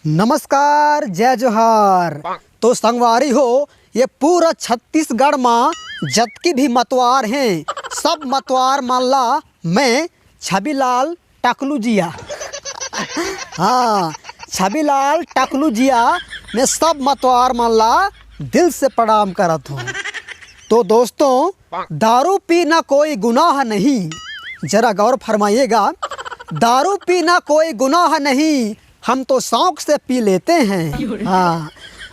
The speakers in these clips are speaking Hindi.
नमस्कार, जय जोहार। तो संगवारी हो, ये पूरा छत्तीसगढ़ में जतकी भी मतवार हैं, सब मतवार मानला मैं छबीलाल टकलू जिया। हाँ, छबीलाल टकलू जिया मैं सब मतवार मानला दिल से प्रणाम करत हूँ। तो दोस्तों, दारू पीना कोई गुनाह नहीं, जरा गौर फरमाइएगा। दारू पीना कोई गुनाह नहीं, हम तो शौक से पी लेते हैं। हाँ,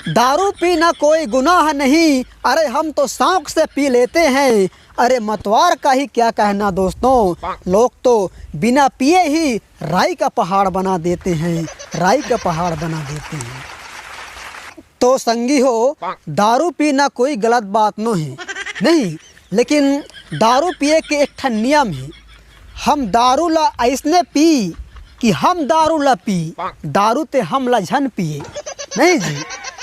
दारू पीना कोई गुनाह नहीं, अरे हम तो शौक से पी लेते हैं। अरे मतवार का ही क्या कहना दोस्तों, लोग तो बिना पिए ही राई का पहाड़ बना देते हैं, राई का पहाड़ बना देते हैं। तो संगी हो, दारू पीना कोई गलत बात नहीं, लेकिन दारू पिए के एक ठन नियम है। हम दारू ला ऐसने पी कि हम दारू ला पी, दारू ते हम ला झन पिए नहीं जी।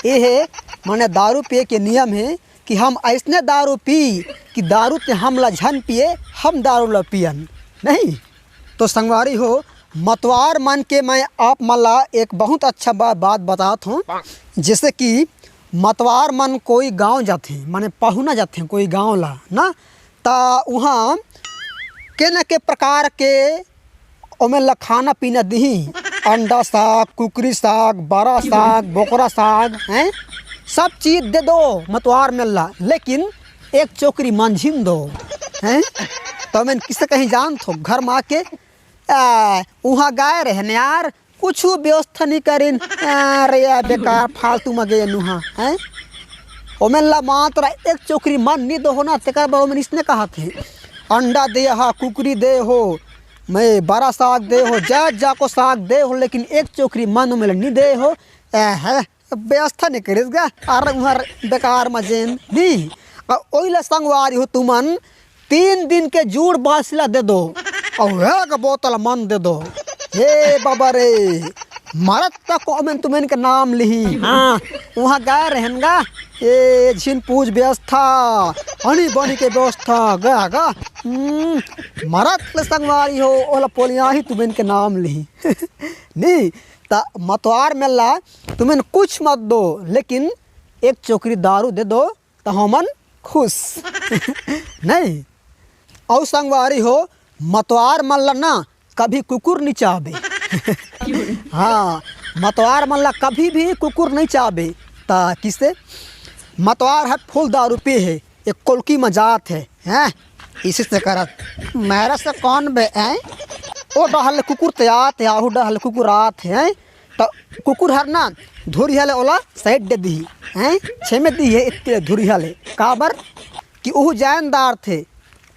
ये है माने दारू पिए के नियम है कि हम ऐसने दारू पी कि दारू ते हम ला झन पिए, हम दारू ला पियन नहीं। तो संगवारी हो, मतवार मन के मैं आप मन ला एक बहुत अच्छा बात बताता हूँ। जैसे कि मतवार मन कोई गांव जाते, माने पहुना जाते कोई गांव ला ना, ता वहाँ के न के प्रकार के ओमें ला खाना पीना दही, अंडा साग, कुकरी साग, बड़ा साग, बोकरा साग हैं, सब चीज़ दे दो मतवार में ला, लेकिन एक चोकरी मंझिन दो हैं। तो मैं किससे कहीं जान थो घर में आके वहाँ गाय रहने यार, कुछ व्यवस्था नहीं करीन, अरे यार बेकार फालतू में गए नुहा हैं। ओमें ला मात्र एक चोकरी मन नहीं दो हो ना, तेकर बाद ओमें इसने कहा थे अंडा दे हा, कुकरी दे हो, मैं बड़ा साग दे हो, जा को साग दे हो, लेकिन एक चोकरी मन में नहीं दे हो। है व्यवस्था नहीं करेगा, अरे वहाँ बेकार मजेन नहीं। ओइला संगवारी हो, तुमन 3 दिन के जूड़ बासिला दे दो और एक बोतल मन दे दो। हे बाबा रे, मरद तक मैं तुम्हें का नाम लिही। हाँ, वहाँ गए रहेंगा, ये झिन पूज व्यवस्था, हनी बनी के व्यवस्था गा मरद संगवारी हो, ओला पोलिया ही तुम्हें के नाम लिही। नहीं ता मतवार में ला तुम्हें कुछ मत दो, लेकिन एक चोकरी दारू दे दो तो हमन खुश। नहीं और संगवारी हो, मतवार मन ला ना कभी कुकुर नहीं चाहबे। हाँ, मतवार मन ला कभी भी कुकुर नहीं चाहबे। ता किसे मतवार है फुल दारू पी है, एक कोलकी मजात है हैं, इसी से करत मेरा से कौन बे हैं, ओ डहल कुकुर तैयार है, आहू डहल कुकुर आत है। तो कुकुर हर ना धुरी हले ओला साइड दे दी हैं, छे में दी है इतने धुरी हले काबर कि वह जानदार थे,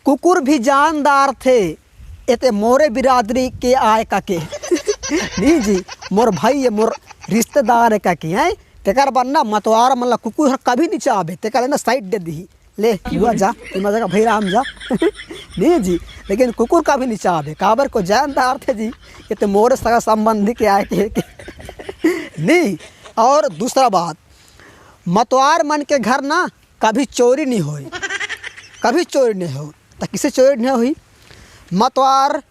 कुकुर भी जानदार थे, इतने मोरे बिरादरी के आए काके। नहीं जी, मोर भाई है, मोर रिश्तेदार है काके हैं। तेकर बनना मतवार मतलब कुकुर हर कभी नहीं चाहबे, तेकर ना साइड दे दी, ले हुआ जा मजा का भाई राम जा। नहीं जी, लेकिन कुकुर का भी नहीं चाहबे, काबर को जानदार थे जी, ये तो मोरे सगा संबंधी के आए के नहीं। और दूसरा बात, मतवार मन के घर ना कभी चोरी नहीं होई, कभी चोरी नहीं हो। तो किसे चोरी नहीं हुई, मतवार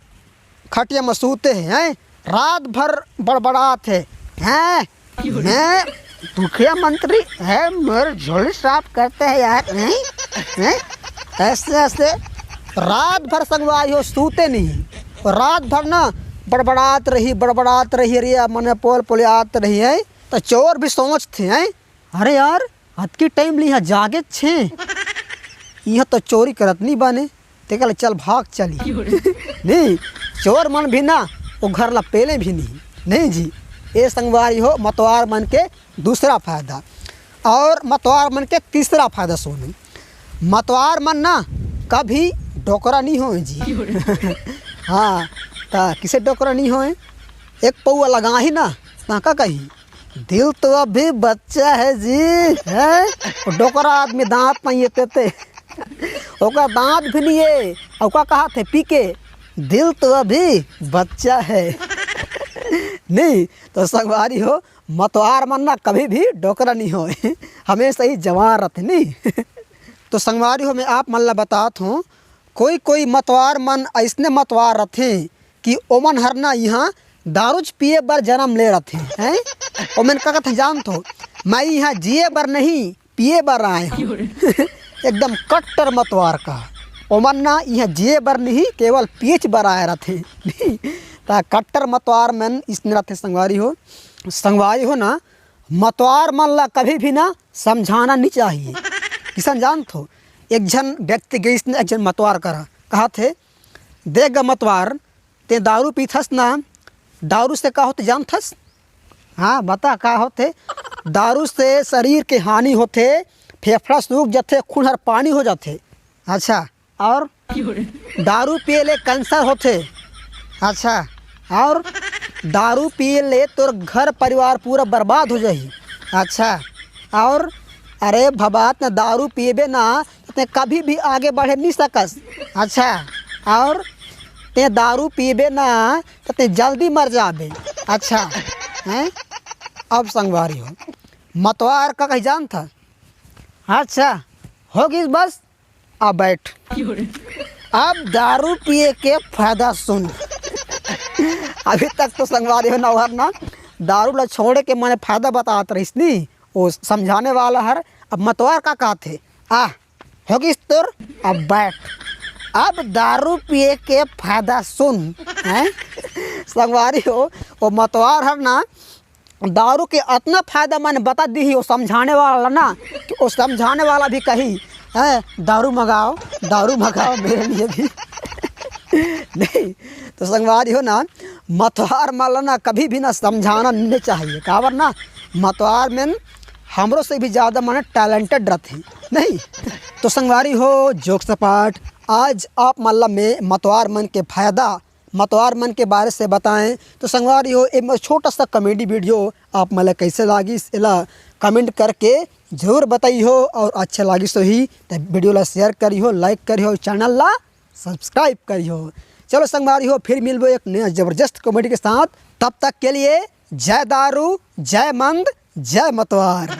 खटिया में सूते हैं, रात भर बड़बड़ाते हैं, मैं मुखिया मंत्री है, मेरे झोली साफ करते हैं यार हैं? ऐसे ऐसे रात भर संगवाई हो, सूते नहीं, और रात भर ना बड़बड़ात रही अरे मन पोलियात रही है। तो चोर भी सोचते हैं, अरे यार हद की टाइम ली यहाँ जागे छे, यह तो चोरी करत नहीं बने, ते कल चल भाग चली। नहीं, चोर मन भी ना वो घर ला पेले भी नहीं जी। ये संगवारी हो मतवार मन के दूसरा फायदा। और मतवार मन के तीसरा फायदा सुनो, मतवार मन ना कभी डोकरा नहीं हो जी। हाँ, तो किसे डोकरा नहीं हो, एक पौआ लगा ही ना का कही, दिल तो अभी बच्चा है जी है, डोकरा आदमी दांत नहीं ते ओका दांत भी नहीं है, ओका कहा थे पी के, दिल तो अभी बच्चा है। नहीं तो संगवारी हो, मतवार मन ना कभी भी डोकरा नहीं हो, हमेशा ही जवान रहते नहीं। तो संगवारी हो, मैं आप मन ला बतात हूँ, कोई मतवार मन ऐसने मतवार रहते कि ओमन हर ना यहाँ दारूज पिए बर जन्म ले रथे हैं। और मैंने कहा था जान तो मैं यहाँ जिए बर नहीं पिए बर आए हूँ। एकदम कट्टर मतवार का ओमन ना यहाँ जिए बर नहीं केवल पीच बर आए रथे। ता कट्टर मतवार मन इसने रथे संगवारी हो ना मतवार मन ला कभी भी ना समझाना नहीं चाहिए। किसान जान तो एक जन व्यक्ति गई इसने एक जन मतवार कहा थे देख ग मतवार ते दारू पीथस ना दारू से का होते जानथस? हाँ बता का होते? दारू से शरीर के हानि होते, फेफड़ा सूख जाते, खून हर पानी हो जाते। अच्छा और दारू पिए ले कैंसर होते। अच्छा और दारू पिए ले तोर घर परिवार पूरा बर्बाद हो जाही। अच्छा और अरे भबात ना दारू पिएबे ना ते कभी भी आगे बढ़े नहीं सकस। अच्छा और ते दारू पीबे ना तो ते जल्दी मर जाबे। अच्छा हैं अब संगवारी हो मतवार का कहीं जान था। अच्छा होगी बस अब बैठ। अब दारू पिए के फायदा सुन। अभी तक तो संगवारी हो नौहर ना दारू ला छोड़े के मैंने फायदा बतात रहीस नी वो समझाने वाला हर। अब मतवार का थे होगी तोर अब बैठ। अब दारू पिए के फायदा सुन हैं। संगवारी हो वो मतवार हर ना दारू के इतना फायदा मैंने बता दी ही वो समझाने वाला ना कि वो समझाने वाला भी कही है दारू मंगाओ मेरे लिए भी। नहीं तो संगवारी हो ना मतवार माला ना कभी भी ना समझाना नहीं चाहिए। काबर ना मतवार में हमरों से भी ज़्यादा माने टैलेंटेड रहते नहीं। तो संगवारी हो जोक सपाट आज आप मल्ला में मतवार मन के फायदा मतवार मन के बारे से बताएं। तो संगवारी हो एक छोटा सा कॉमेडी वीडियो आप मला कैसे लागी इला कमेंट करके ज़रूर बताई हो। और अच्छा लगी सो ही तो वीडियो ला शेयर करी हो, लाइक करी हो, चैनल ला सब्सक्राइब करी हो। चलो संगवारी हो फिर मिलबो एक नया ज़बरदस्त कॉमेडी के साथ। तब तक के लिए जय दारू, जय मंद, जय मतवार।